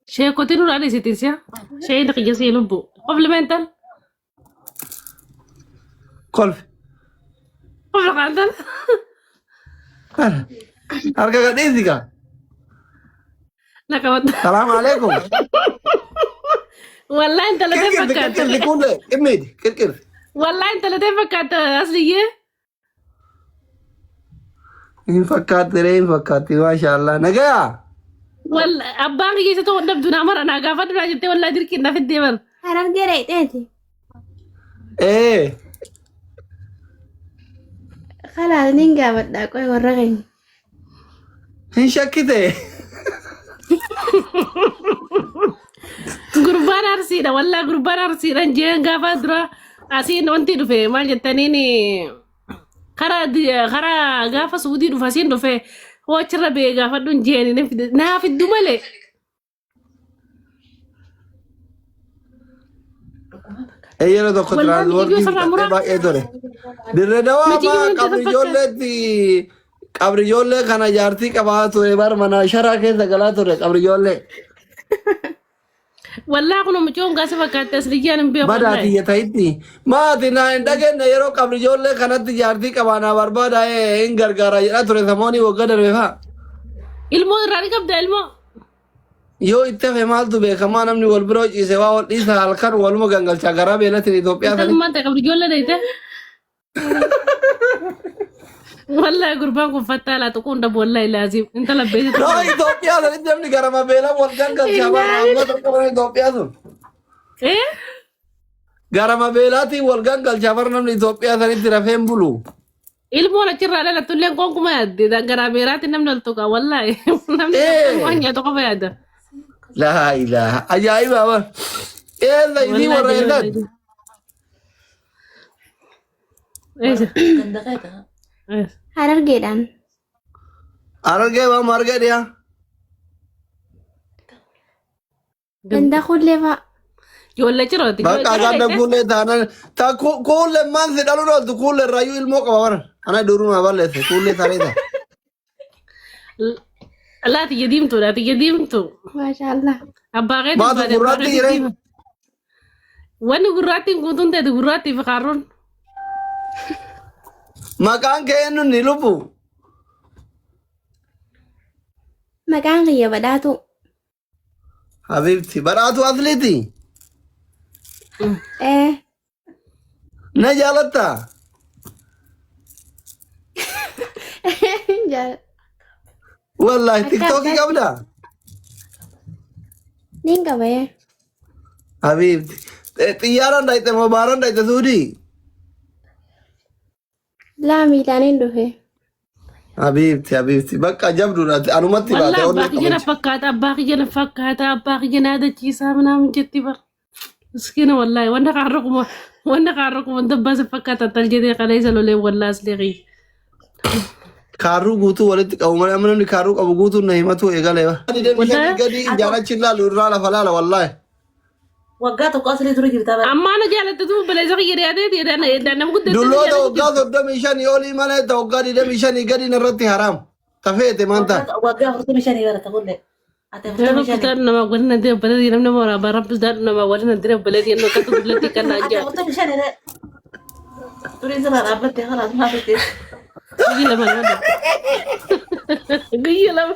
شيء كتير ولا ليس تنسى شيء دقيقة يصير لبو قبل ما ينتل كل قبل ما ينتل أرجع قديسك نكمل السلام عليكم والله انت لا كير تفكر كير كل إميدي كير والله انت لا تفكر اصلي إن فكرت ما شاء الله نجا والله اباك يجي تو نبدو مره انا قافت ولا جبت ولا درك في الدبر أنا قريت أنت إيه خلاص نينجا بدأ كوي ورغين إن شكته قربان ارسيدا والله قربان ارسيدا جين قافت درا اسين وانتي دفه ما جتنيني خرا قافه سعودي دفاسين دفه هو تشرب قافت دون جيني نافي الدمله إيه أنا دكتور والله ترانسبورت بيجي يوصل عمره. باقي دوري دردوا ما تيجي ما من كابريجولة كان جارتي كبار توري بار منا شرا كيس دكلا توري كابريجولة والله كنا مجون قاسي فكرت اصلي انا بيو بدأتي يتايتني ما تنا عندك نيرو كابريجولة كانت جارتي كبانا برباد آه إن غرغرة يلا توري ثماني وقدر بها ilmo rari kabda ilmo yoo itti hafe maaltu beekamaa namni wal biroo ciise waa wal dhiisa halkan waluma gangalchaa garaa beelatiin Itoophiyaa kan sanii. mata kabdi jolla deite wallahi gurbaan kun fattala to kunda wallahi lazim inta labbeeti to Noo Itoophiyaa sanitti namni garama beela wal gangalchaa bara amma tokko bara Itoophiyaa sun. eh Garama beelaatiin wal gangalchaa bara namni Itoophiyaa sanitti rafeen bulu. ilmo la cirra la tullen kon kuma yadde da gara berati namna to ka wallahi namna wanya to ko bayada Laa ilaaha ajaa'iba bara. Eessa isii warra eessan? Harargeedhaan Argee waa marga dhiyaa. ganda kullee fa'a jolla ciroti Bakka ganda kuulee taanan taa kuulee maan si dhaluun ooltu kuulee irraayyuu ilmoo qaba bara. Ana duruma balleesse kuulee tareeta. la ti yedimtu maashaallah abbaaqee Maatu gurraatti jire. wani gurraatti guutun teeti gurraatti fi qarroon Maqaan kee eenyu ni lubbu. maqaan kiyya badhaatu Habibti badhaatu atleeti. Na jaalatta. Wallahi tiktokii qabda. nin qabaye Habibti xiyyaaraan dhayite moo baaraan dhayite suudii. laa miilaanin dhufe Habibti bakka jabduudha anumatti والله baate onnee أباك جنا qabachi. فكات أباك جنا هذا كيسا منام جتي بر مسكينة والله وانا قاركم انت بس فكات التلجدي قليس لولي والله أسلغي Kaarruu guutuu walitti qabu malee amma namni kaarruu qabu guutuu na himatu eegaleeba. Wallahi. Gadi jaalachi ilaalu irraa lafa laala wallahi. waggaa tokko asirratti ture jirta bara. أما أنا جالت تدوم بلا زغي يريادي أنا مقدر Dulloota waggaa 35 olii malee ta'u waggaa 25 gadi narratti haraam. Tafeete maanta. Waggaa 45 bara ta'ullee. Ate 45. nama قلنا دي بلدي نمنا مورا برب زاد nama قلنا دي بلدي إنه كتب بلدي كنا Ate جا 45 de. Turin sana dhaabbatte halas maa fite. قيل ما